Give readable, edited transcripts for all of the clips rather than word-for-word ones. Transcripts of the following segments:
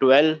12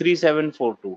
3742।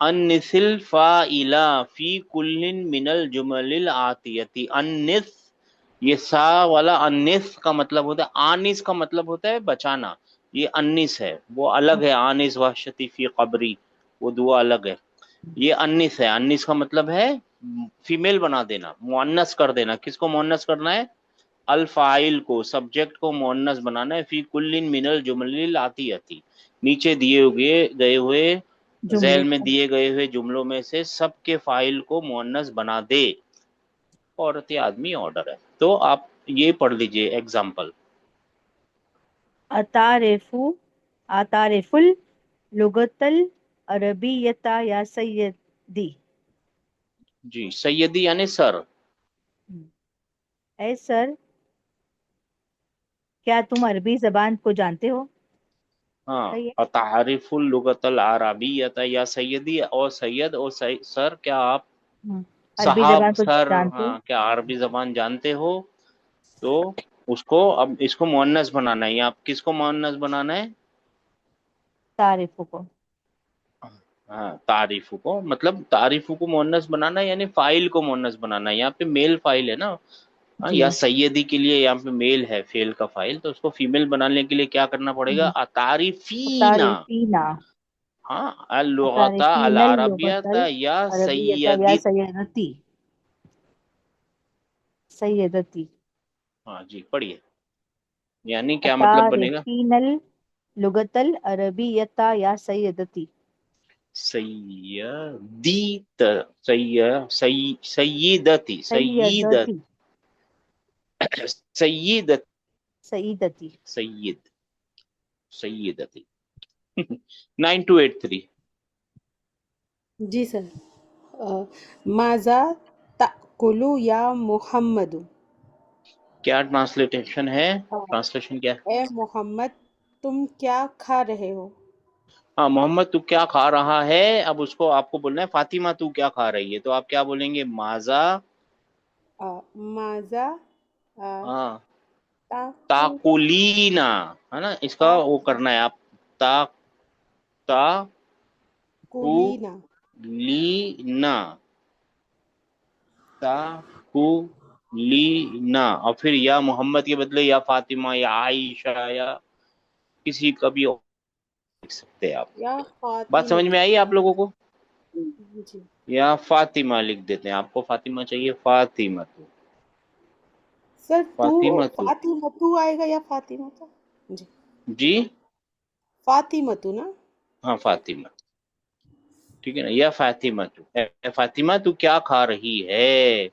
انسل فاعلا فی کل من الجمل الآتیتی. انس، یہ سا والا انس کا مطلب ہوتا ہے، آنس کا مطلب ہوتا ہے بچانا، یہ انس ہے، وہ الگ ہے. آنس وحشتی فی قبری، وہ دعا الگ ہے. یہ انس ہے. انس کا مطلب ہے فیمیل بنا دینا، مؤنث کر دینا. کس کو مؤنث کرنا ہے؟ الفاعل کو، سبجیکٹ کو مؤنث بنانا ہے. فی کل من الجمل الآتیتی، نیچے گئے ہوئے ذیل جملوں میں کو دیے گئے ہوئے جملوں میں سے سب کے فاعل کو مؤنث بنا دے. عورت یا آدمی آرڈر ہے. تو آپ یہ پڑھ لیجئے ایگزامپل. اتعرف اتعرف اللغة العربية یا سیدی. جی، سیدی یعنی سر. اے سر، کیا تم عربی زبان کو جانتے ہو؟ ہاں، صحیح ہے. اتعرف اللغۃ العربیۃ یا سیدی، اور سید اور سر، کیا آپ عربی صاحب زبان کو سر، جانتے ہو؟ ہاں، کیا عربی زبان جانتے ہو؟ تو اس کو اب اس کو مؤنث بنانا ہے. یا آپ کس کو مؤنث بنانا ہے؟ تعریف کو. ہاں، تعریف کو، مطلب تعریف کو مؤنث بنانا ہے، یعنی فاعل کو مؤنث بنانا ہے. یہاں پہ میل فاعل ہے نا. ہاں، جی یا سیدی کے لیے یہاں پہ میل ہے، فیل کا فاعل، تو اس کو فیمیل بنانے کے لیے کیا کرنا پڑے گا؟ اتعرفینا. تعریفینا ہاں، اللغۃ تعریفین اللغة العربیۃ یا العربیة یا سیدی. سیدتی. سیدتی. ہاں جی، پڑھیے. یعنی کیا مطلب بنے گا؟ تعریفین اللغة العربیة یا سیدتی. سیدی سیدتی سیدتی. سیدت سیدتی. سید سیدتی. 9283. جی سر. ماذا تأکل یا محمد؟ کیا ٹرانسلیشن ہے؟ ٹرانسلیشن کیا ہے؟ اے محمد، تم کیا کھا رہے ہو؟ ہاں، محمد تو کیا کھا رہا ہے. اب اس کو آپ کو بولنا ہے فاطمہ تو کیا کھا رہی ہے. تو آپ کیا بولیں گے؟ ماذا، ماذا ہاں، تأکل تاکولینا، ہے نا. اس کا وہ کرنا ہے آپ، تا تا کو تأکلینا. لینا، تا کو لینا. اور پھر یا محمد کے بدلے یا فاطمہ یا عائشہ یا کسی کا بھی لکھ سکتے ہیں آپ. یا بات سمجھ فاطمۃ. میں آئی آپ لوگوں کو؟ جی یا فاطمہ لکھ دیتے ہیں. آپ کو فاطمہ چاہیے، فاطمہ تو سر، تو فاطمہ تو فاطمۃ آئے گا یا فاطمۃ؟ جی، جی، فاطمۃ نا. ہاں، فاطمہ. ٹھیک ہے نا. یا فاطمہ تو، اے فاطمہ تو کیا کھا رہی ہے.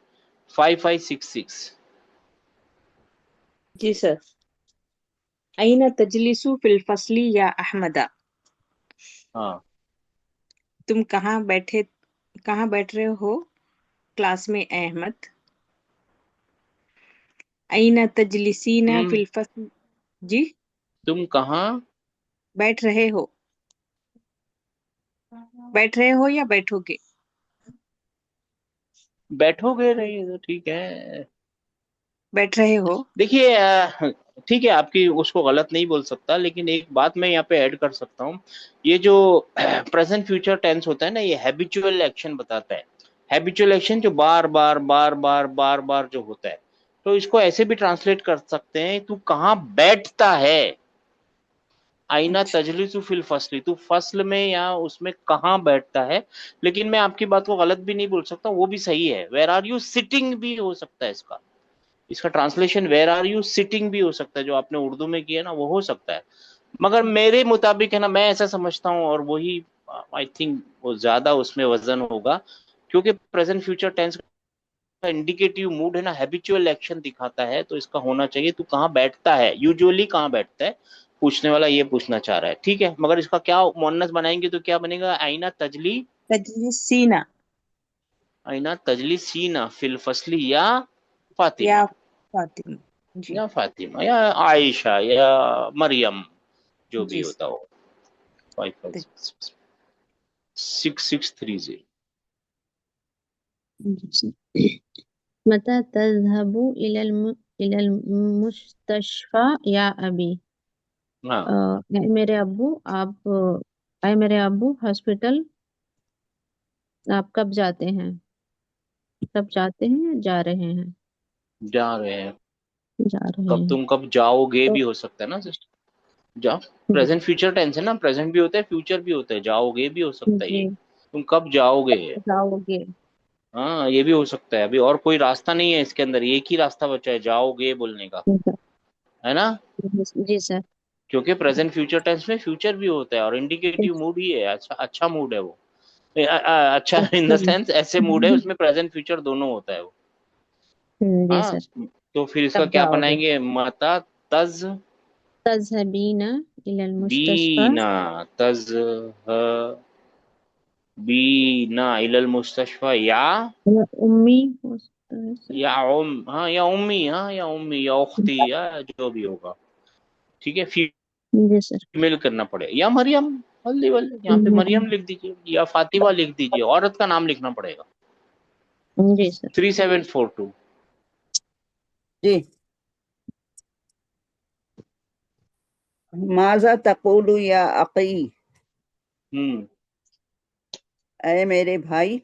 5566. جی سر. أين تجلس في الفصل يا أحمد؟ ہاں، تم کہاں بیٹھ رہے ہو کلاس میں اے احمد؟ أين تجلسين تم في الفصل؟ جی، تم کہاں بیٹھ رہے ہو یا بیٹھو گے؟ بیٹھو گے نہیں تو ٹھیک ہے. بیٹھ رہے ہو. دیکھیے، ٹھیک ہے، آپ کی اس کو غلط نہیں بول سکتا، لیکن ایک بات میں یہاں پہ ایڈ کر سکتا ہوں. یہ جو پریزنٹ فیوچر ٹینس ہوتا ہے نا، یہ ہیبیچول ایکشن بتاتا ہے. ہیبیچول ایکشن جو بار بار بار بار بار بار جو ہوتا ہے، تو اس کو ایسے بھی ٹرانسلیٹ کر سکتے ہیں، تو کہاں بیٹھتا ہے. آئینہ اچھا، تجلس فی الفصل، تو فصل میں یا اس میں کہاں بیٹھتا ہے. لیکن میں آپ کی بات کو غلط بھی نہیں بول سکتا، وہ بھی صحیح ہے. ویئر آر یو سٹنگ بھی ہو سکتا ہے. اس کا translation where are you sitting بھی ہو سکتا ہے، جو آپ نے اردو میں کیا نا وہ ہو سکتا ہے. مگر میرے مطابق ہے نا، میں ایسا سمجھتا ہوں، اور وہی آئی تھنک وہ زیادہ اس میں وزن ہوگا، کیونکہ پریزنٹ فیوچر ٹینس کا انڈیکیٹو موڈ ہے نا، ہیبیچول ایکشن دکھاتا ہے. تو اس کا ہونا چاہیے تو کہاں بیٹھتا ہے، یوزولی کہاں بیٹھتا ہے. پوچھنے والا یہ پوچھنا چاہ رہا ہے. ٹھیک ہے، مگر اس کا کیا مؤنث بنائیں گے تو کیا بنے گا؟ آئینہ تجلی، تجلسین آئینہ تجلی سینا فی الفصل یا فاطمہ، یا فاطمہ. جی یا فاطمہ یا عائشہ یا مریم، جو بھی جی ہوتا ہو. 6630. متى تذهب إلى المستشفى یا ابی؟ ہاں، اے میرے ابو ہاسپٹل آپ کب جاتے ہیں؟ کب جاتے ہیں یا جا رہے ہیں؟ جا رہے ہیں. جا رہے کب ہیں. تم کب جاؤ گے تو بھی ہو سکتا ہے نا سسٹر. جاؤ پریزنٹ فیوچر ٹینس ہے نا, پریزنٹ بھی ہوتا ہے فیوچر بھی ہوتا ہے, جاؤ گے بھی ہو سکتا ہے. جی یہ تم کب جاؤ گے, جاؤ گے. ہاں یہ بھی ہو سکتا ہے. ابھی اور کوئی راستہ نہیں ہے اس کے اندر, ایک ہی راستہ بچا ہے جاؤ گے بولنے کا, ہے نا. جی سر. کیونکہ پریزنٹ فیوچر ٹینس میں فیوچر بھی ہوتا ہے اور انڈیکیٹو موڈ ہی ہے. اچھا موڈ ہے وہ, اچھا ان دا سینس ایسے موڈ ہے اس میں پریزنٹ فیوچر دونوں ہوتا ہے وہ. جی ہاں سر. تو پھر اس کا کب کیا جاؤ گے؟ بنائیں گے, متا تز تذهبین الی المستشفى بینا, بینا الی المستشفى یا یا امی ہو سکتا ہے سر. یا ہاں یا امی, ہاں یا امی یا اختی یا جو بھی ہوگا. ٹھیک ہے, جی سر. فیمیل کرنا پڑے, یا مریم, ہلدی ولدی یہاں پہ مریم لکھ دیجیے, یا فاطمہ لکھ دیجیے, عورت کا نام لکھنا پڑے گا. جی سر. 3742. جی. ماذا تقول یا اقی, اے میرے بھائی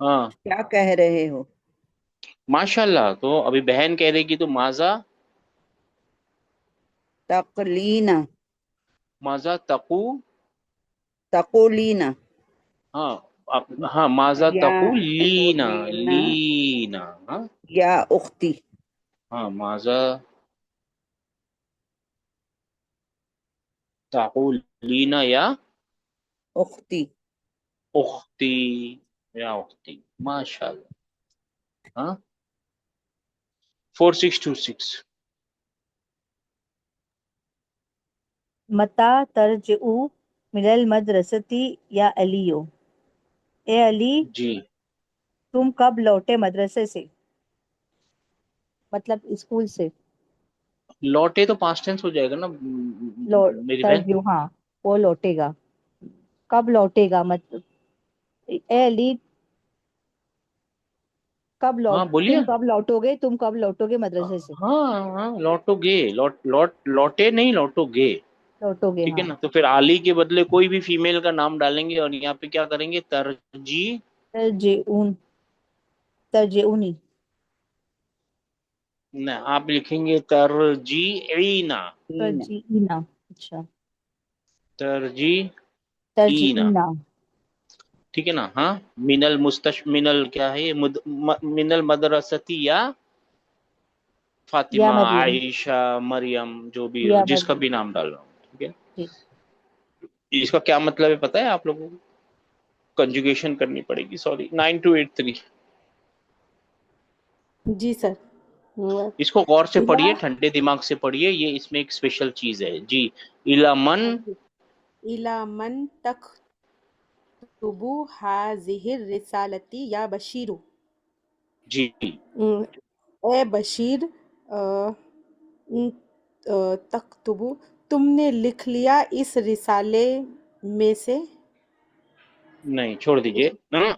ہاں کیا کہہ رہے ہو. ماشاء اللہ. تو ابھی بہن کہہ رہے گی تو ماذا تقلینا, ماذا تقو, تقولینا, ہاں ہاں ماذا یا تقو لینا, تقولینا لینا, ہاں یا اختی. ہاں ماذا تقو لینا یا اختی. اختی, یا اختی. ماشاء اللہ. ہاں 4626. متا ترجعو من المدرستی یا علیو، اے علی جی تم کب لوٹے مدرسے سے، مطلب اسکول سے. لوٹے تو پاسٹ ٹینس ہو جائے گا نا میری بہن. ترجعو ہاں وہ لوٹے گا، کب لوٹے گا مطلب اے علی ہاں بولیے. تم کب لوٹو گے، تم کب لوٹو گے مدرسے سے. ہاں ہاں لوٹو گے, لوٹے نہیں لوٹو گے. لوٹو گے ٹھیک ہے ہاں. نا, تو پھر علی کے بدلے کوئی بھی فیمیل کا نام ڈالیں گے اور یہاں پہ کیا کریں گے, ترجیح. ترجعون، ترجعونی. نہ آپ لکھیں گے ترجیعینا, ترجعینا. اچھا ترجیح. ترجعینا. ٹھیک ہے نا. ہاں من ال کیا ہے یہ, من المدرستی یا یا فاطمہ, مریم، عائشہ, مریم, جو بھی ہو یا جس کا مریم. بھی نام ڈال رہا ہوں. ٹھیک ہے, جی اس کا کیا مطلب ہے پتہ ہے آپ لوگوں کو, کنجوگیشن کرنی پڑے گی. سوری 9283. جی سر. اس کو غور سے الا پڑھیے, ٹھنڈے دماغ سے پڑھیے, یہ اس میں ایک اسپیشل چیز ہے. جی من, الا من تکتبو ہذہ الرسالتی یا بشیرو، جی اے بشیر تکتبو تم نے لکھ لیا اس رسالے میں سے. نہیں چھوڑ دیجئے,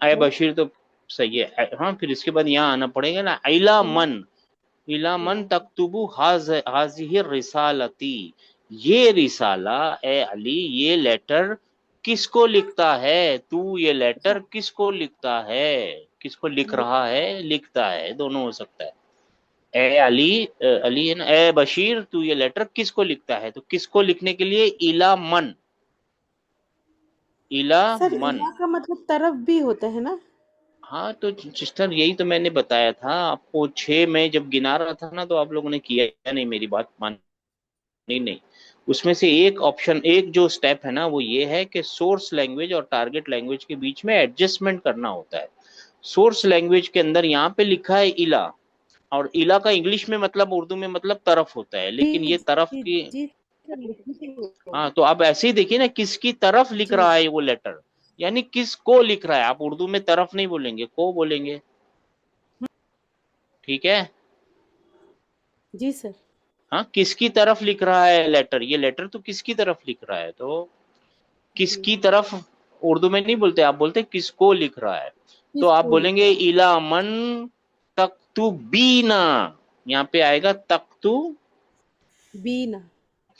اے بشیر تو صحیح ہے. ہاں پھر اس کے بعد یہاں آنا پڑے گا نا, الا من تکتبو ہذہ الرسالتی, یہ رسالہ اے علی, یہ لیٹر کس کو لکھتا ہے, تو یہ لیٹر کس کو لکھتا ہے, کس کو لکھ رہا ہے, لکھتا ہے, دونوں ہو سکتا ہے. اے علی, علی ہے نا, اے بشیر تو یہ لیٹر کس کو لکھتا ہے, تو کس کو لکھنے کے لیے الا من, الا سر من. الا کا مطلب طرف بھی ہوتا ہے نا. ہاں تو سسٹر یہی تو میں نے بتایا تھا آپ کو, 6 میں جب گنا رہا تھا نا تو آپ لوگوں نے کیا نہیں, میری بات مانی نہیں. اس میں سے ایک آپشن, ایک جو سٹیپ ہے نا وہ یہ ہے کہ سورس لینگویج اور ٹارگٹ لینگویج کے بیچ میں ایڈجسٹمنٹ کرنا ہوتا ہے. سورس لینگویج کے اندر یہاں پہ لکھا ہے الا, اور الا کا انگلش میں مطلب, اردو میں مطلب طرف ہوتا ہے, جی لیکن یہ طرف جی کی. جی سر، لکھی ہاں تو آپ ایسے ہی دیکھیے نا, کس کی طرف لکھ جی رہا ہے وہ لیٹر, یعنی کس کو لکھ رہا ہے. آپ اردو میں طرف نہیں بولیں گے, کو بولیں گے. ٹھیک ہے, جی سر. ہاں کس کی طرف لکھ رہا ہے لیٹر, یہ لیٹر تو کس کی طرف لکھ رہا ہے, تو کس جی کی طرف اردو میں نہیں بولتے, آپ بولتے کس کو لکھ رہا ہے. تو کس آپ کو بولیں لکھ گے رہا ہے. الا من تکتبینا, یہاں پہ آئے گا تکتو, بینا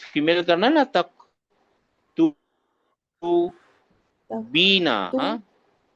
فیمیل کرنا نا, تک تو بینا. تو ہاں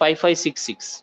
5566।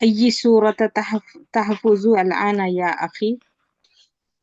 أي سورة تحفظ الآن يا أخي؟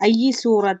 أي سورة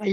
أي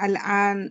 الآن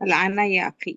الآن يا أخي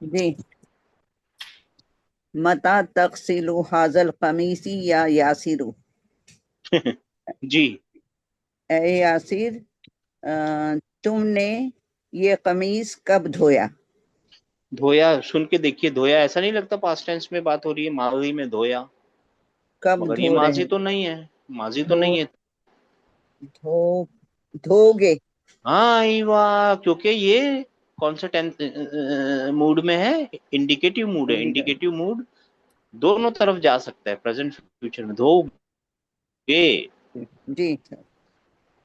جی متا تغسلو حاضل قمیسی یا یاسرو، جی اے یاسر تم نے یہ قمیص کب دھویا؟ دھویا سن کے دیکھیے، دھویا ایسا نہیں لگتا پاسٹ ٹینس میں بات ہو رہی ہے، ماضی میں دھویا، کب مگر یہ دھو رہے ماضی ہیں؟ تو نہیں ہے، ماضی تو دھو نہیں ہے۔ دھو دھو گے۔ ہاں ایوا، کیونکہ یہ کون سا موڈ میں ہے؟ انڈیکیٹو موڈ ہے، انڈیکیٹو موڈ دونوں طرف جا سکتا ہے، پریزنٹ فیوچر میں دھو گے، جی سر۔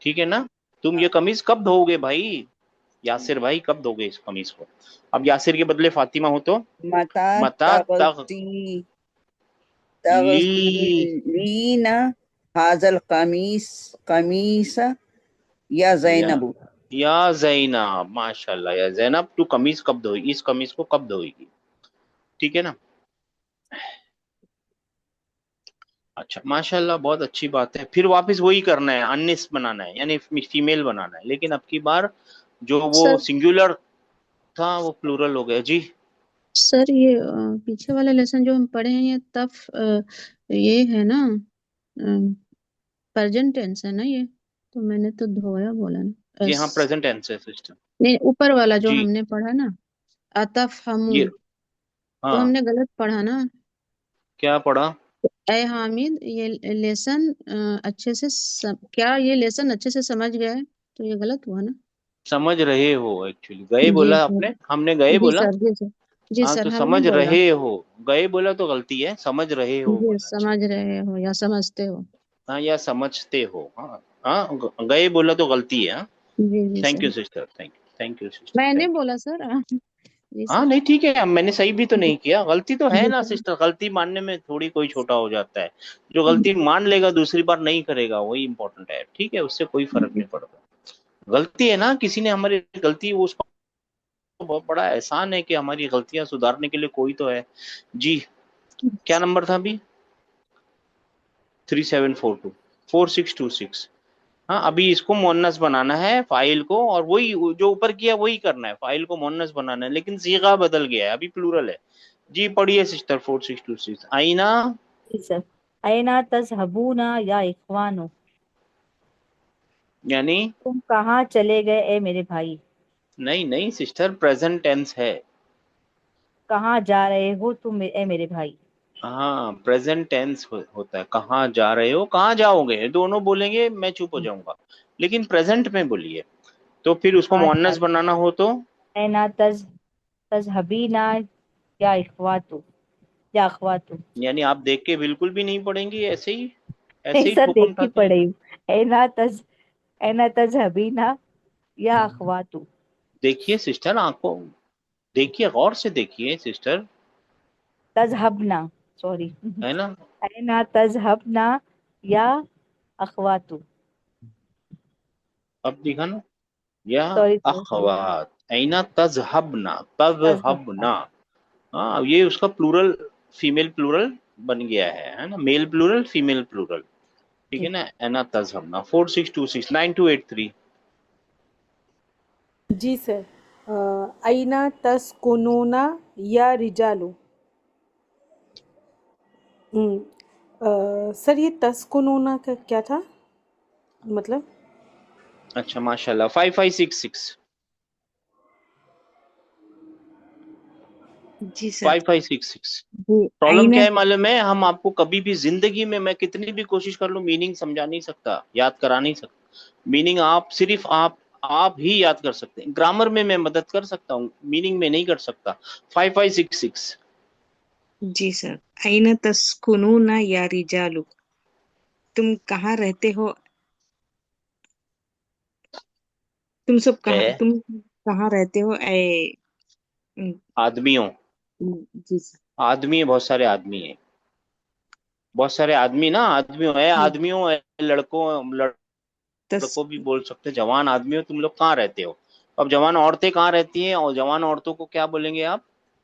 ٹھیک ہے نا؟ تم یہ قمیض کب دھو گے بھائی؟ یاسر بھائی کب دھو گے اس قمیض کو؟ اب یاسر کے بدلے فاطمہ ہو تو متا متا لی تغسلین حاضل قمیص یا زینب، یا زینب، ماشاء اللہ، یا زینب تو قمیض کب دھوئی، اس قمیض کو کب دھوئے گی، ٹھیک ہے نا؟ اچھا ماشاء اللہ، بہت اچھی بات ہے۔ پھر واپس وہی کرنا ہے، انس بنانا ہے، یعنی فیمیل بنانا ہے، لیکن اب کی بار جو وہ سر سنگولر تھا وہ پلورل ہو گیا۔ جی سر یہ پیچھے والا لیسن جو ہم پڑھے ہیں یہ یہ ہے نا پرزینٹ ٹینس ہے نا یہ، تو میں نے تو دھویا بولا نا جی ہاں پریزنٹ ٹینس ہے سسٹم۔ نہیں، اوپر والا جو جی ہم نے پڑھا نا عطف ہمو، یہ تو ہاں ہم نے غلط پڑھا نا۔ کیا پڑھا؟ اے حامد یہ لیسن اچھے سے کیا یہ لیسن اچھے سے سمجھ گئے؟ تو یہ غلط ہوا نا۔ سمجھ رہے ہو، ایکچولی گئے جی بولا آپ سر، نے، ہم نے گئے جی بولا، سر، جی سر، جی ہاں سر تو ہم نے سمجھ بولا رہے ہو، گئے بولا تو غلطی ہے، سمجھ رہے ہو جی بولنا چاہیے، سمجھ رہے ہو یا سمجھتے ہو۔ ہاں یا سمجھتے ہو، ہاں ہاں گئے بولا تو غلطی ہے، ہاں۔ جی جی thank sir, you sister, thank you sister, میں نے تھینک یو۔ بولا سر جی ہاں سر، نہیں ٹھیک ہے، میں نے صحیح بھی تو جی نہیں کیا، غلطی تو ہے جی نا سر، سسٹر، غلطی ماننے میں تھوڑی کوئی چھوٹا ہو جاتا ہے، جو غلطی مان لے گا دوسری بار نہیں کرے گا وہی امپورٹنٹ ہے، ٹھیک ہے، اس سے کوئی فرق نہیں پڑتا۔ غلطی ہے نا، کسی نے ہماری غلطی، اس کو بہت بڑا احسان ہے کہ ہماری غلطیاں سدھارنے کے لیے کوئی تو ہے۔ جی کیا نمبر تھا ابھی؟ 3742 4626۔ ہاں ابھی اس کو مونس بنانا ہے فائل کو، اور وہی جو اوپر کیا وہی کرنا ہے، فائل کو مونس بنانا ہے، لیکن صیغہ بدل گیا ہے، ابھی پلورل ہے۔ جی پڑھیے سسٹر 4626۔ آئینہ جی سر۔ اینا تذہبون یا اخوانو، یعنی تم کہاں چلے گئے اے میرے بھائی؟ نہیں سسٹر، پریزنٹ ٹینس ہے، کہاں جا رہے ہو تم اے میرے بھائی؟ ہاں پریزنٹ ٹینس ہوتا ہے، کہاں جا رہے ہو، کہاں جاؤ گے، دونوں بولیں گے میں چپ ہو جاؤں گا، لیکن پریزنٹ میں بولیے، تو پھر اس کو کہاں جا مونس بنانا ہو تو اینا تذہبینا یا اخواتو یا اخواتو، یعنی آپ دیکھ کے بالکل بھی نہیں پڑھیں گی، ایسے ہی نہیں ایسے ہی سر ٹھوکم دیکھ کھا ہی کے؟ پڑے ہی۔ اینا تذہبینا یا اخواتو، دیکھیے سسٹر، آنکھوں دیکھیے، غور سے دیکھیے سسٹر، تذہبنا، سوری، ہے نا؟ اینا تذہبنا یا اخواتو، اب دیکھا نا، یا سوری سر، اخوات، اینا تذہبنا، تذہبنا، تذہبنا، ہاں اب یہ اس کا پلورل، فیمیل پلورل بن گیا ہے نا، میل پلورل فیمیل پلورل، ٹھیک جی ہے نا؟ اینا تذہبنا 4626 9283۔ جی سر۔ اینا تسکنون یا رجالو، سر یہ تسکنون کا کیا تھا مطلب؟ اچھا ماشاء اللہ 5566 جی سر۔ 5566۔ جی پرابلم آئینہ کیا ہے معلوم ہے، ہم آپ کو کبھی بھی زندگی میں کتنی بھی کوشش کر لوں میننگ سمجھا نہیں سکتا، یاد کرا نہیں سکتا، میننگ آپ صرف آپ ہی یاد کر سکتے ہیں، گرامر میں مدد کر سکتا ہوں، میننگ میں نہیں کر سکتا۔ 5566 جی سر، آئینہ تسکنون یا رجالو، تم کہاں رہتے ہو، ہے تم کہاں رہتے ہو اے آدمیوں، جی سر، آدمی بہت سارے آدمی ہیں، بہت سارے آدمی نا، آدمیوں ہے، آدمیوں ہے، تس لڑکوں بھی بول سکتے، جوان آدمیوں تم لوگ کہاں رہتے ہو؟ اب جوان عورتیں کہاں رہتی ہیں، اور جوان عورتوں کو کیا بولیں گے آپ؟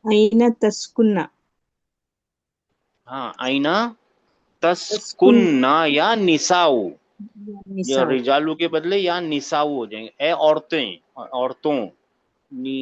آئینہ تسکنہ، ہاں آئینہ تسکن تسکننا یا نساؤ، یا نساء، رجالو کے بدلے یا نساؤ ہو جائیں گے، اے عورتیں، عورتوں، نی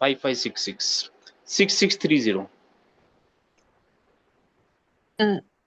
5566 6630।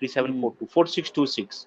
3742 4626।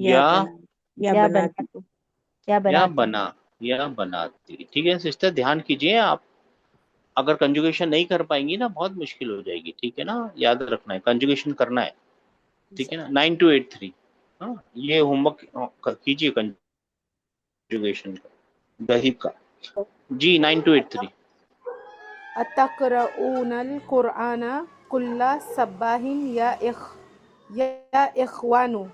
یا یا یا بناتی بنات یا یا بناتی بنا یا بناتی. ٹھیک ہے سسٹر، دھیان کیجیے آپ اگر کنجوگیشن نہیں کر پائیں گی نا بہت مشکل ہو جائے گی. ٹھیک ہے نا، یاد رکھنا ہے کنجوگیشن کرنا ہے. ٹھیک ہے نا، 9283. ہاں یہ ہوم ورک کیجیے کنجوگیشن کا دہیب کا. جی 9283. اتقرؤون القرآن کل صباح یا اخوانو،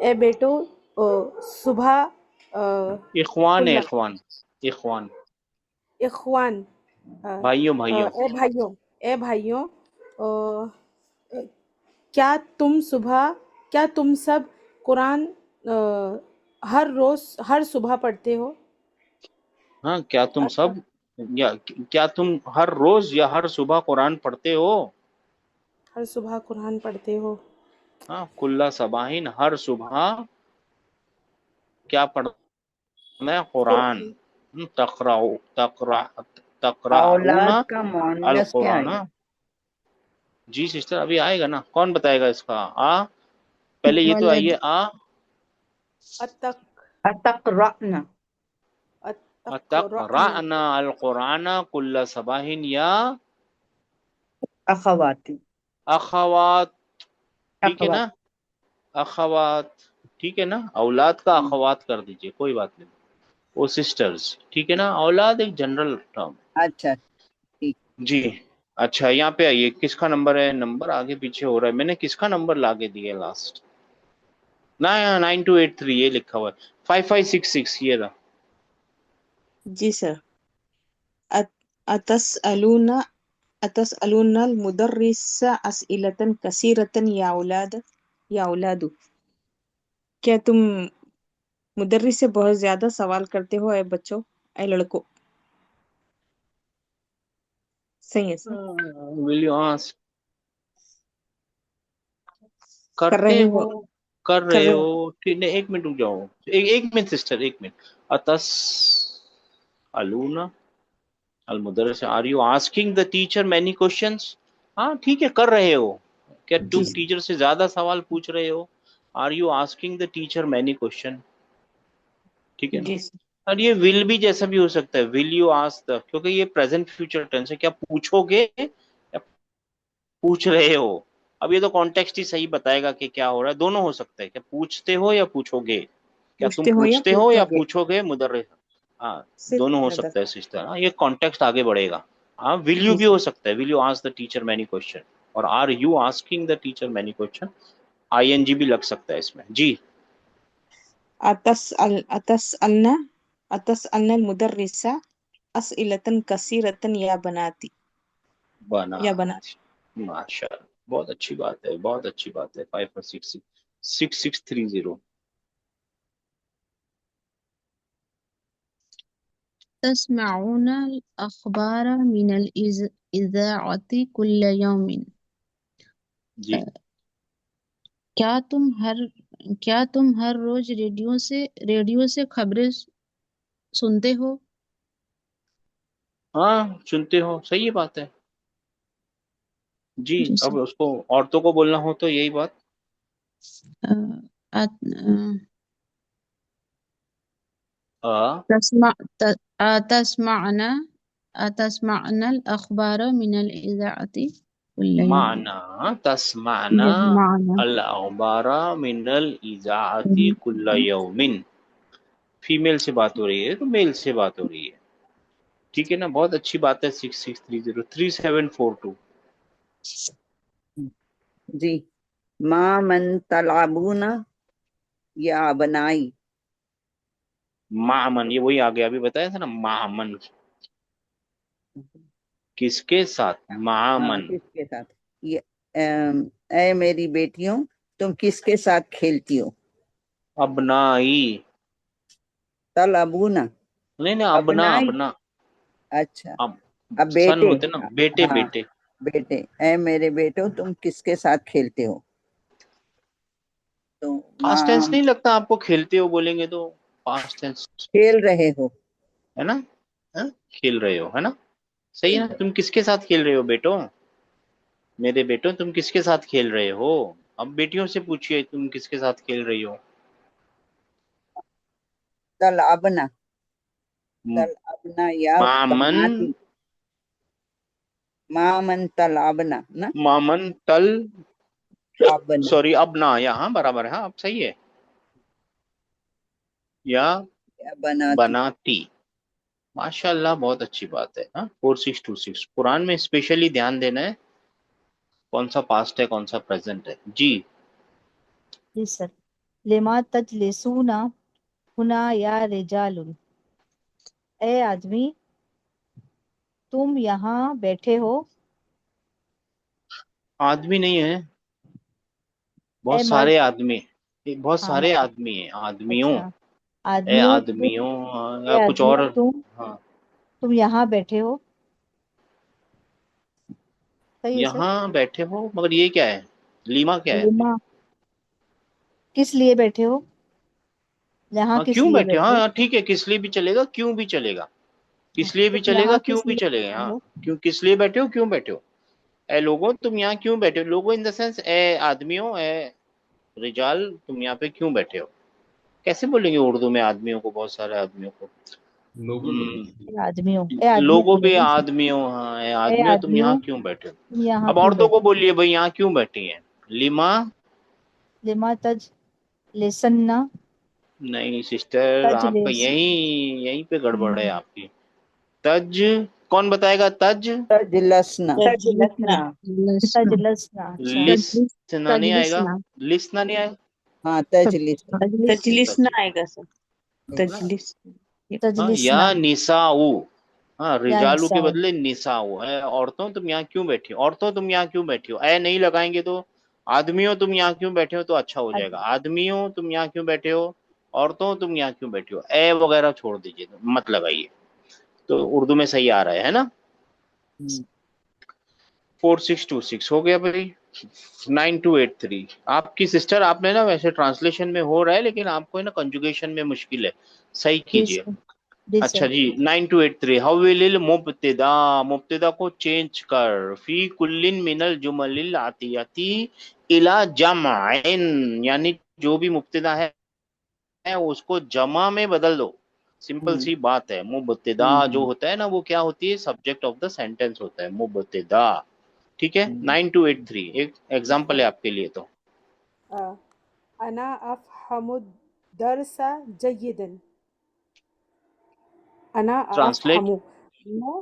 اے بیٹو صبح اخوان ہے، کل اخوان اخوان، بھائیوں بھائیوں. اے بھائیوں کیا تم سب قرآن ہر صبح پڑھتے ہو؟ ہاں کیا تم سب یا کیا تم ہر روز یا ہر صبح قرآن پڑھتے ہو؟ ہر صبح قرآن پڑھتے ہو. ہاں کل صباحین، ہر صبح کیا پڑھنا ہے؟ قرآن. تقرؤون اولاد کا مؤنث کیا القرآن. ہے؟ جی سسٹر ابھی آئے گا نا، کون بتائے گا اس کا؟ پہلے یہ تو ولد آئیے اتق اتقرأنا. اتقرأنا تقرأنا القرآن کل صباحین یا اخواتی. اخوات. ٹھیک ہے اخوات. نا، اخوات. ٹھیک ہے نا، اولاد کا اخوات کر دیجئے، کوئی بات نہیں، وہ سسٹرز. ٹھیک ہے نا، اولاد ایک جنرل ٹرم. اچھا ٹھیک. جی اچھا یہاں پہ آئیے، کس کا نمبر ہے؟ نمبر آگے پیچھے ہو رہا ہے، میں نے کس کا نمبر لاگے دیا لاسٹ؟ 9283 یہ لکھا ہوا ہے. 5566 یہ رہا. جی سر. اتسألون اتسألون المدرس اسئلة كثيرة یا اولاد، کیا تم مدرس سے بہت زیادہ سوال کرتے ہو اے بچوں، اے لڑکوں؟ صحیح ہے سر. ول یو آسک کر کرتے رہے ہو، ہو کر کر رہے رہے ہو. ہو ٹھیک ہے، ایک منٹ رک جاؤ، ایک منٹ سسٹر، ایک منٹ. اتس الونا المدرس، are you asking the teacher many questions? ہاں ٹھیک ہے، کر رہے ہو. کیا جی تم ٹیچر سے زیادہ سوال پوچھ رہے ہو؟ Are you asking the teacher many question. ٹھیک ہے نا. جی سر. اور یہ ول بھی جیسا بھی ہو سکتا ہے، ول یو آسک دا، کیونکہ یہ پریزنٹ فیوچر ٹینس ہے. کیا پوچھو گے یا پوچھ رہے ہو؟ اب یہ تو کانٹیکسٹ ہی صحیح بتائے گا کہ کیا ہو رہا ہے. دونوں ہو سکتا ہے، کیا پوچھتے ہو یا پوچھو گے. کیا تم پوچھتے ہو یا پوچھتے ہو پوچھو یا گے، پوچھو گے مدرس. ہاں صرف دونوں ہو نظر. سکتا ہے سسٹر. ہاں یہ کانٹیکسٹ آگے بڑھے گا. ہاں ول یو جی بھی سر. ہو سکتا ہے، will you ask the teacher many question, اور are you asking the teacher many question. I N G بھی لگ سکتا ہے اس میں. جی اتسألن المدرس اسئلة كثيرة بنا، یا بنا. ماشاء اللہ بہت اچھی بات ہے، بہت اچھی بات ہے. 566630. تسمعون الأخبار من الإذاعة كل يوم. جی کیا تم ہر روز ریڈیو سے خبریں سنتے ہو؟ ہاں سنتے ہو، صحیح بات ہے. جی جی اب سر. اس کو عورتوں کو بولنا ہو تو یہی بات. تسمعن الأخبار من الإذاعة كل يوم. معنی تسمعنا معنى الاخبار من الاذاعة كل يوم. فیمیل سے بات ہو رہی ہے تو میل سے بات ہو رہی ہے. ٹھیک ہے نا، بہت اچھی بات ہے. 66303742. جی ما من تلعبون یا بنائی. معمن، یہ وہی آگے ابھی بتایا تھا نا، معمن کس کے ساتھ؟ ہاں معمن کس کے ساتھ؟ یہ اے میری بیٹیوں تم کس کے ساتھ کھیلتی ہو؟ ابنائی. تلعبون. نہیں نہیں، ابنا ابنائی. ابنا. اچھا اب اب سن بیٹے. ہوتے نا، بیٹے ہاں بیٹے. بیٹے، اے میرے بیٹوں تم کس کے ساتھ کھیلتے ہو؟ تو پاسٹ ٹینس نہیں لگتا آپ کو؟ کھیلتے ہو بولیں گے تو پاسٹ ٹینس کھیل رہے ہو. ہے نا. ہاں؟ کھیل رہے ہو ہے نا، صحیح کھیل ہے نا. رہے تم کس کے ساتھ کھیل رہے ہو بیٹو؟ میرے بیٹوں تم کس کے ساتھ کھیل رہے ہو؟ اب بیٹیوں سے پوچھئے تم کس کے ساتھ کھیل رہی ہو؟ تلعبنا تلعبنا یا مامن بناتی مامن تلعبنا نا مامن تل ابنا سوری ابنا، یہاں برابر ہے، اب صحیح ہے، یا یا بناتی بناتی. ماشاء اللہ بہت اچھی بات ہے. 4626 قرآن میں اسپیشلی دھیان دینا ہے کون سا پاسٹ ہے کون سا پریزنٹ ہے. جی جی سر. لما تجلسون ہنا یا رجال، اے آدمی تم یہاں بیٹھے ہو. آدمی نہیں ہے، بہت اے مرد، سارے آدمی، بہت ہاں سارے مرد، آدمی ہیں. آدمیوں، اچھا اے آدمیوں آدمیوں، یا اے کچھ اور. آدمیوں ہاں تم یہاں بیٹھے ہو. صحیح ہے سر. یہاں بیٹھے ہو، مگر یہ کیا ہے؟ لیما کیا ہے؟ لما کس لیے بیٹھے ہو، یہاں ہاں کس کیوں لیے بیٹھے ہو؟ بیٹھے ہو. ہاں ٹھیک ہے، کس لیے بھی چلے گا، کیوں بھی چلے گا، کس لیے بھی تم چلے گا، یہاں کیوں کس بھی لیے چلے گا. بیٹھے ہاں ہو. کیوں، کس لیے بیٹھے ہو، کیوں بیٹھے ہو. اے لوگوں تم یہاں کیوں بیٹھے ہو. لوگوں ان دا سینس اے آدمیوں، اے رجال تم یہاں پہ کیوں بیٹھے ہو. کیسے بولیں گے اردو میں آدمیوں کو، بہت سارے آدمیوں کو. اے آدمیوں، اے آدمی لوگوں بولے بھی گا. آدمیوں، ہاں اے اے آدمیوں تم یہاں آدمیوں کیوں بیٹھے ہو. تم یہاں اب کیوں عورتوں کو بیٹھے بولیے بھائی یہاں کیوں بیٹھی ہیں. لیما لما تج لسنا نہیں سسٹر، تج آپ کا لس یہیں پہ گڑبڑ ہے آپ کی. تج کون بتائے گا. تج تجلسنا تجلسنا تج لسنا. اچھا لسنا نہیں آئے گا، تجلسنا لسنا نہیں آئے گا. ہاں تجلسنا تجلس تجلیس نہ آئے گا سر، ہے نا؟ تجلیس. ہاں یا تجلسنا نساؤ، ہاں یا رجالو کے نساء. بدلے نساؤ ہے. عورتوں تم یہاں کیوں بیٹھی ہو. عورتوں تم یہاں کیوں بیٹھی ہو. اے نہیں لگائیں گے تو آدمیوں تم یہاں کیوں بیٹھے ہو تو اچھا ہو جائے گا. آدمیوں تم یہاں کیوں بیٹھے ہو، عورتوں تم یہاں کیوں بیٹھے ہو. اے وغیرہ چھوڑ دیجیے، مت لگائیے. تو اردو میں صحیح آ رہا ہے نا. 4626 ہو گیا بھائی. 9283 آپ کی سسٹر، آپ نے نا ویسے ٹرانسلیشن میں ہو رہا ہے لیکن آپ کو نا کنجوگیشن میں مشکل ہے، صحیح جی کیجئے. سر. جی سر. اچھا جی 9283 حول المبتدا، مبتدا کو چینج کر، فی کل من الجمل العطیتی الی جمع، یعنی جو بھی مبتدا ہے اس کو جمع میں بدل دو. سمپل سی بات ہے. مبتدا جو ہوتا ہے نا وہ کیا ہوتی ہے، سبجیکٹ آف دا سینٹینس ہوتا ہے مبتدا. ٹھیک ہے. 9283 ایک ایگزامپل ہے آپ کے لیے. تو انا افہم الدرس جیدا. انا ٹرانسلیٹ. افہم میں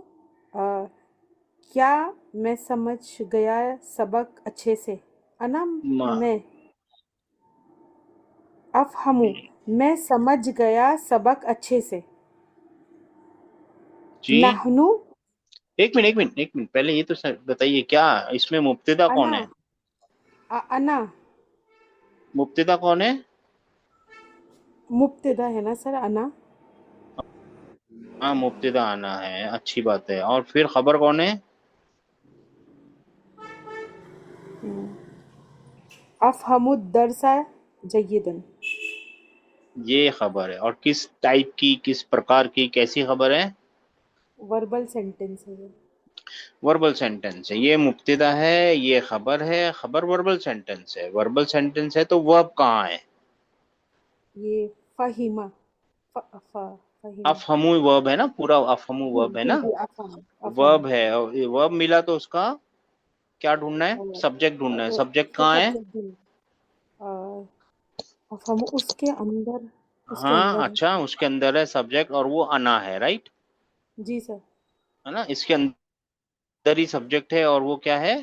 کیا میں سمجھ گیا سبق اچھے سے. انا میں افہم میں سمجھ گیا سبق اچھے سے. جی نحنو ایک منٹ پہلے یہ تو بتائیے کیا اس میں مبتدا کون انا ہے. انا مبتدا کون ہے. مبتدا ہے نا سر انا. ہاں مبتدا آنا ہے، اچھی بات ہے. اور پھر خبر کون ہے. افہم الدرس جیدا. یہ خبر ہے. اور کس ٹائپ کی، کس پرکار کی، کیسی خبر ہے. وربل سینٹینس ہے. وربل سینٹینس ہے. یہ مبتدا ہے، یہ خبر ہے. خبر وربل سینٹینس ہے. وربل سینٹینس ہے تو ورب کہاں ہے. یہ فہیمہ فہیمہ. افہمو ورب ہے نا، پورا افہمو ورب ہے جی نا، جی افہم. ورب ہے. اور ورب ملا تو اس کا کیا ڈھونڈنا ہے، سبجیکٹ ڈھونڈنا ہے. وہ سبجیکٹ اس کا کہاں ہے. سبجیکٹ افہم اس کے اندر ہاں ہے. اچھا اس کے اندر ہے سبجیکٹ، اور وہ انا ہے. رائٹ جی سر. ہے نا. اس کے اندر ہی سبجیکٹ ہے اور وہ کیا ہے،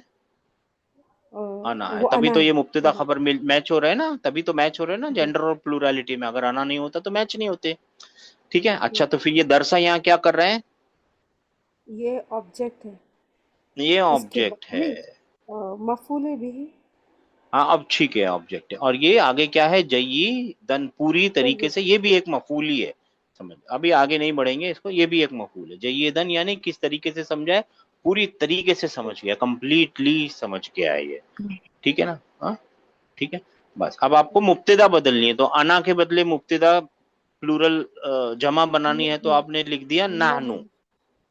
انا ہے. وہ تبھی انا تو یہ ہے. مبتدا خبر میچ ہو رہا ہے نا. تبھی تو میچ ہو رہا ہے نا جی جینڈر اور پلورالٹی میں. اگر انا نہیں ہوتا تو میچ نہیں ہوتے. ٹھیک ہے. جی اچھا تو پھر یہ درسا یہاں کیا کر رہے ہیں. یہ آبجیکٹ ہے. یہ اس کے آبجیکٹ بعد ہے. نہیں مفعول بھی. ہاں اب ٹھیک ہے آبجیکٹ ہے. اور یہ آگے کیا ہے، جیدن، پوری طریقے سے. یہ بھی ایک مفعول ہی ہے. سمجھ ابھی آگے نہیں بڑھیں گے اس کو. یہ بھی ایک مفعول ہے. جیدن یعنی کس طریقے سے سمجھا ہے، پوری طریقے سے سمجھ گیا، کمپلیٹلی سمجھ گیا ہے یہ. ٹھیک ہے نا. ہاں ٹھیک ہے. بس اب آپ کو مبتدا بدلنی ہے تو انا کے بدلے مبتدا پلورل جمع بنانی ہے تو آپ نے لکھ دیا نحنو.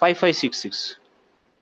5566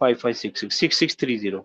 5566 6630।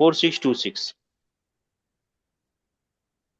4626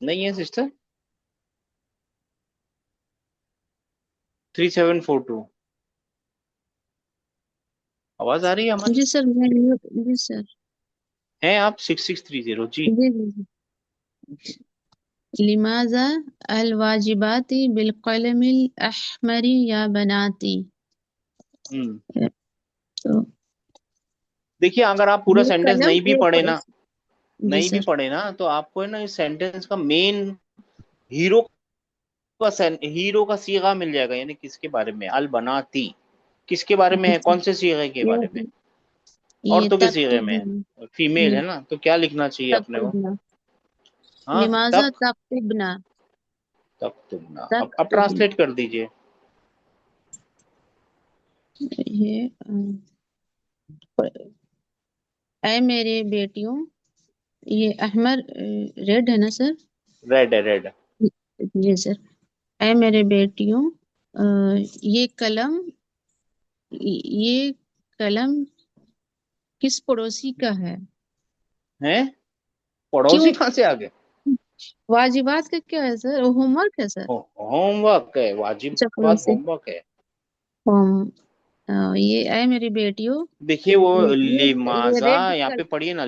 نہیں ہے سسٹر 3742 آواز آ رہی ہے ہماری؟ جی سر جی سر ہیں آپ 6630 جی جی جی لماذا الواجبات بالقلم الأحمر یا بناتی. ہم۔ تو دیکھیے اگر آپ پورا یہ سینٹینس قلم نہیں بھی یہ پڑھے نا جی نہیں بھی سر پڑھے نا تو آپ کو ہے نا اس سینٹینس کا مین ہیرو ہیرو کا صیغہ مل جائے گا، یعنی کس کے بارے میں؟ البناتی کس کے بارے میں جی ہے؟ سر کون سے صیغے کے بارے میں؟ یہ عورتوں کے صیغے میں تکتبنا ہے، فیمیل ہے نا، تو کیا لکھنا چاہیے اپنے کو؟ تکتبنا ہاں لماذا تکتبنا تب تم اب تکتبنا ٹرانسلیٹ کر دیجئے۔ یہ اے میرے بیٹیوں، یہ احمر ریڈ ہے نا سر؟ ریڈ ہے ریڈ۔ جی سر اے میرے بیٹیوں یہ قلم کس پڑوسی کا ہے؟ ہیں کیوں پڑوسی کہاں سے آگے؟ واجبات کا کیا ہے سر؟ ہوم ورک ہے سر؟ ہوم ورک ہے، واجب اچھا بات پڑوسی ہوم ورک ہے۔ یہ اے میری بیٹیوں دیکھیے وہ یہ لیمازا ریڈ یہاں پہ پڑھیے نا،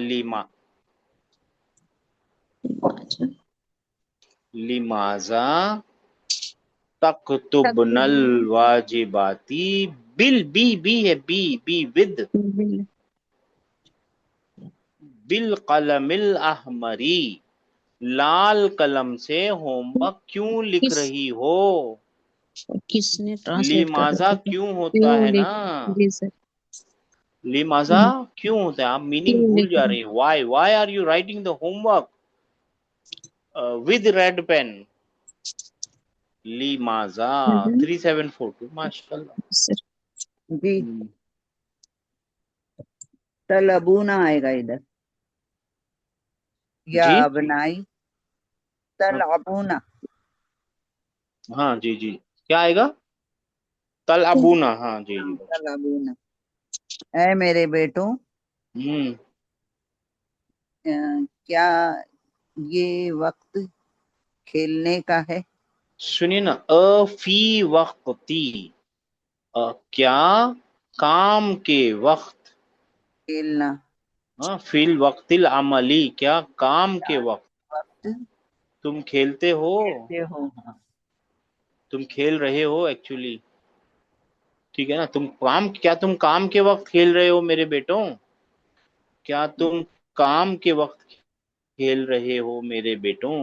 لیمازا تکتبن الواجباتی بی ہے بی ود بالقلم الاحمری، لال قلم سے ہوم ورک کیوں لکھ رہی ہو؟ کس نے ٹرانسلیٹ کر لیمازا رہا کیوں ہوتا کیوں ہے نا، جی سر لیمازا کیوں ہوتا ہے؟ آپ میننگ کیوں بھول لکھ جا رہے رہی ہیں۔ Why are you writing the home work with red pen? لیمازا 3742 ماشاء اللہ۔ سر جی تلبونا آئے گا ادھر، یا جی ابنائی تلعبونا ہاں جی جی کیا آئے گا؟ تلعبونا، ہاں جی جی تلعبونا اے میرے بیٹوں ہوں کیا یہ وقت کھیلنے کا ہے؟ سنیے نا، فی وقتی، کیا کام کے وقت، کھیلنا ہاں فی الوقت العملی، کیا کام کے وقت وقت تم کھیلتے ہو، کھیلتے ہو؟ تم کھیل رہے ہو ایکچولی، ٹھیک ہے نا؟ کیا تم کام کے وقت کھیل رہے ہو میرے بیٹوں؟ کیا تم کام کے وقت کھیل رہے ہو میرے بیٹوں؟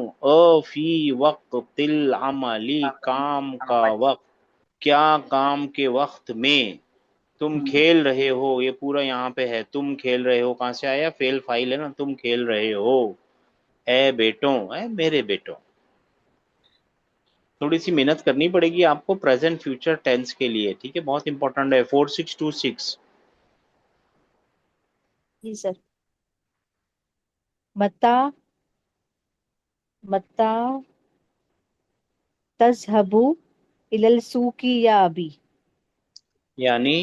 فی وقت العملی، کام کا وقت، کیا کام کے وقت میں تم کھیل رہے ہو؟ یہ پورا یہاں پہ ہے، تم کھیل رہے ہو کہاں سے آیا؟ فیل فائل ہے نا، تم کھیل رہے ہو اے بیٹوں، اے میرے بیٹوں۔ تھوڑی سی محنت کرنی پڑے گی آپ کو پریزنٹ فیوچر ٹینس کے لیے، ٹھیک ہے؟ بہت امپورٹنٹ ہے 4626۔ جی سر متا تذهبو الى السوق یا ابی، یعنی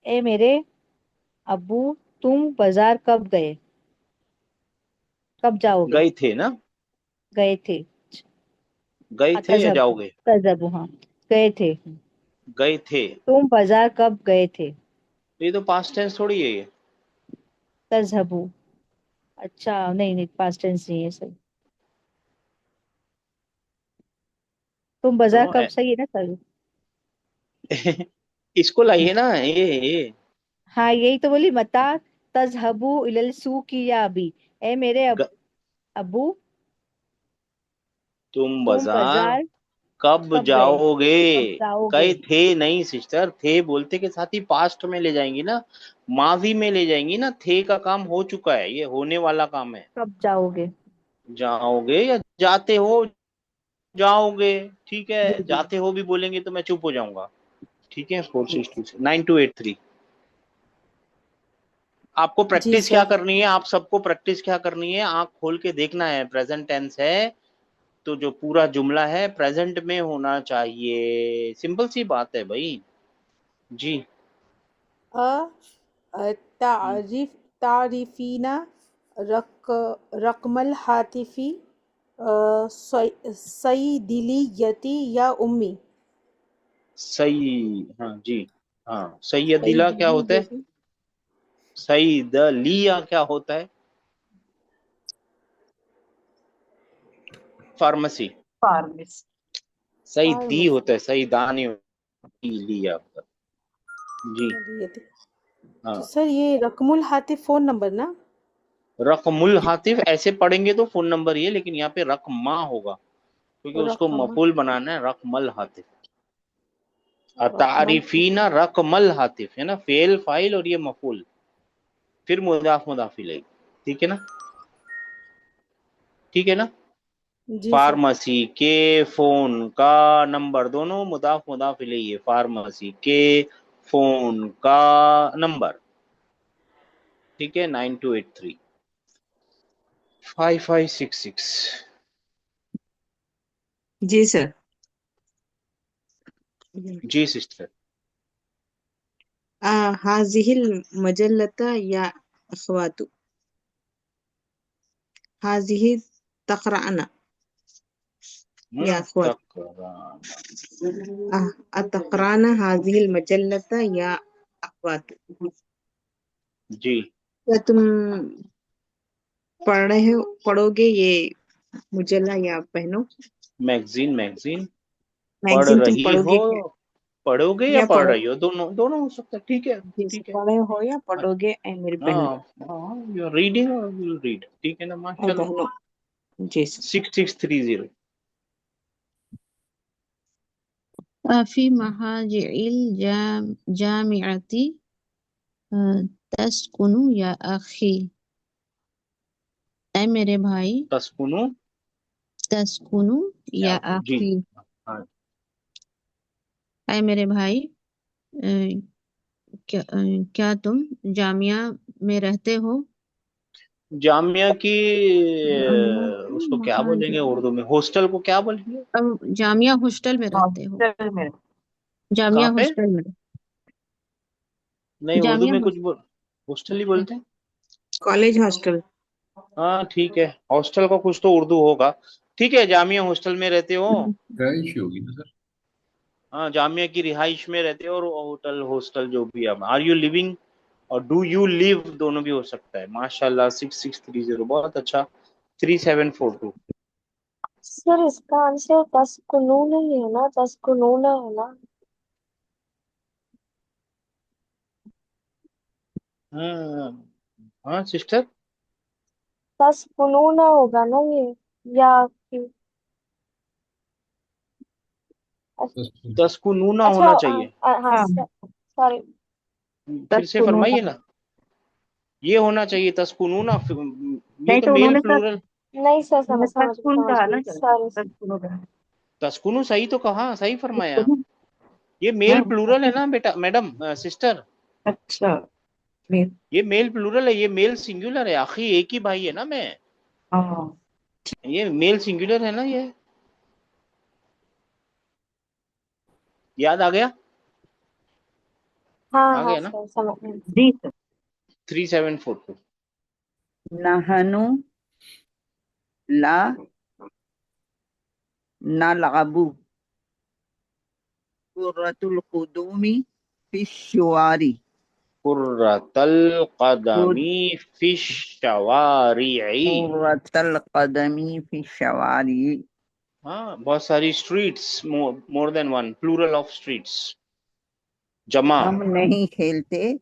اے میرے ابو تم بازار کب گئے؟ کب جاؤ گے؟ گئے تھے نا، گئے تھے گئے تھے یا جاؤ تذهبو گے؟ تذهبو ہاں گئے تھے، گئے تھے، تم بازار کب گئے تھے؟ یہ تو پاسٹ ٹینس تھوڑی ہے یہ۔ تذهبو اچھا نہیں پاسٹ ٹینس نہیں ہے سر، تم بازار تو کب صحیح ہے نا سر؟ اس کو لائیے نا، یہ ہاں یہی تو بولی، متا تذهبو الى السوق یا ابی، اے میرے ابو تم تم بازار بازار کب کب گئے؟ جاؤ گے؟ کب جاؤ گے؟ گئے تھے نہیں سسٹر، تھے بولتے کے ساتھ ہی پاسٹ میں لے جائیں گی نا، ماضی میں لے جائیں گی نا، تھے کا کام ہو چکا ہے، یہ ہونے والا کام ہے۔ کب جاؤ گے؟ جاؤ گے یا جاتے ہو؟ جاؤ گے، ٹھیک ہے؟ جی جی جاتے ہو بھی بولیں گے تو میں چپ ہو جاؤں گا، ٹھیک ہے؟ 9283۔ آپ کو جی پریکٹس کیا سر کرنی ہے؟ آپ سب کو پریکٹس کیا کرنی ہے؟ آنکھ کھول کے دیکھنا ہے، پریزنٹ ٹینس ہے تو جو پورا جملہ ہے پریزنٹ میں ہونا چاہیے، سمپل سی بات ہے بھائی۔ جی تعریفینا رقم الهاتف سیدلیتی یا امی. صحیح، ہاں جی، ہاں سیدلہ کیا ہوتا ہے؟ سیدلیہ کیا ہوتا ہے؟ فارمیسی. فارمیسی. سیدی ہوتا ہے، سیدانی لیا ہوتا ہے. جی ہاں. تو سر یہ رقم الہاتف فون نمبر نا؟ رقم الہاتف ایسے پڑھیں گے تو فون نمبر یہ، لیکن یہاں پہ رقمہ ہوگا کیونکہ اس کو رقم مفعول بنانا ہے. رقم الہاتف، رقم تعریفین رقم الہاتف ہے نا، فعل فاعل اور یہ مفعول، پھر مضاف مضاف الیہ. ٹھیک ہے نا، ٹھیک ہے نا. جی سر. فارمیسی کے فون کا نمبر دونوں مضاف مضاف الیہ. فارمیسی کے فون کا نمبر، ٹھیک ہے، 9283 5566. جی سر. جی سسٹر. هذه المجلة يا أخوات، هذه تقرأنا يا أخوات، أتقرأنا هذه المجلة يا أخوات. جی کیا تم پڑھو گے یہ مجلہ یا بہنوں؟ میگزین پڑھ میگزین تم رہی پڑھو ہو، گے کیا پڑھو گے یا پڑھ پڑھو؟ رہی ہو، دونوں دونوں ہو سکتا ہے. ٹھیک ہے، جیسے ٹھیک ہے. پڑھے ہو یا پڑھو گے اے میری بہنوں. ہاں یو آر ریڈنگ اور ول ریڈ. ٹھیک ہے نا، اے ماشاء اللہ. بہنوں. جی سر. 6630. فی مہاجع الجامعة تسکن یا اخی. اے میرے بھائی، تسکنو تسکن یا جی اخی. ہاں. اے میرے بھائی، کیا تم جامعہ میں رہتے ہو؟ جامعہ کی اس کو کیا بولیں گے اردو میں؟ ہاسٹل کو کیا بولیں گے؟ جامعہ ہاسٹل میں رہتے ہو. ہاسٹل میں. جامعہ کہاں پہ؟ ہاسٹل میں. نہیں، اردو جامعہ میں کچھ ہاسٹل ہی بولتے ہیں. College hostel. ہاں ٹھیک ہے، ہاسٹل کا کچھ تو اردو ہوگا. ٹھیک ہے، جامعہ ہاسٹل میں رہتے ہو. رہائش ہوگی نا سر. ہاں جامعہ کی رہائش میں رہتے ہو، اور ہوٹل ہاسٹل جو بھی ہے. آر یو لیونگ اور ڈو یو لیو دونوں بھی ہو سکتا ہے. ماشاء اللہ. 6630 بہت اچھا. 3742. سر اس کا آنسر تسکنون ہی ہے نا، تسکنون ہے نا. ہاں ہاں سسٹر. تسکنون ہوگا نا یہ، یا پھر تسکنونا اچھا ہونا چاہیے. ہاں ہاں سوری. پھر سے تسکنون. فرمائیے نا. یہ ہونا چاہیے تسکنونا. یہ نہیں تو تو انہوں میل نے پلورل. نہیں سر، انہوں نے سمجھ تسکن کہا نا گئی سر. سوری. تسکنو کہا. تسکنو صحیح تو کہا، صحیح فرمایا. تسکنو. یہ میل ہاں پلورل ہے نا بیٹا، میڈم، سسٹر. اچھا. پھر یہ میل پلورل ہے، یہ میل سنگولر ہے. آخری ایک ہی بھائی ہے نا میں. ہاں یہ میل سنگولر ہے نا. یہ یاد آ گیا؟ ہاں آ ہاں گیا نا. سر سمجھ گئی. جی سر. 3742. نحنو لا نلعب كرة القدم في الشوارع. قرۃ القدم فی الشوارع. كرة القدم في الشوارع. ہاں بہت ساری streets, more than one, plural of streets, جمع. ہم نہیں کھیلتے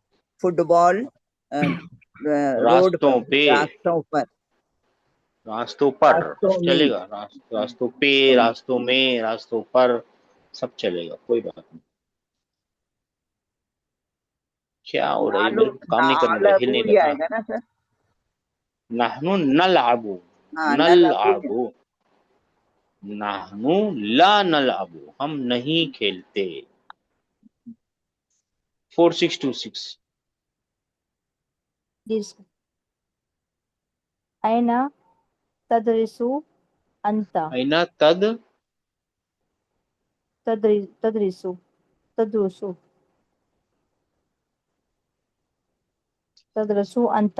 فٹ بال روڈ پر، راستوں پہ، راستوں پر. راستوں پر راستوں میں. چلے گا. راستوں پہ، راستوں میں، راستوں پر سب چلے گا، کوئی بات نہیں. کیا ہو رہا ہے؟ نالو میرے کو کام نہیں کرنے دے رہا، ہل نالبو نہیں ہی رہا. آئے گا نا سر. نحنو نلعب. ہاں نلعبو. نلعب. نحنو لا نلعب، ہم نہیں کھیلتے. 4626. جی سر. اینا تدرسو انت. اینا تدرسو تدرسو انت.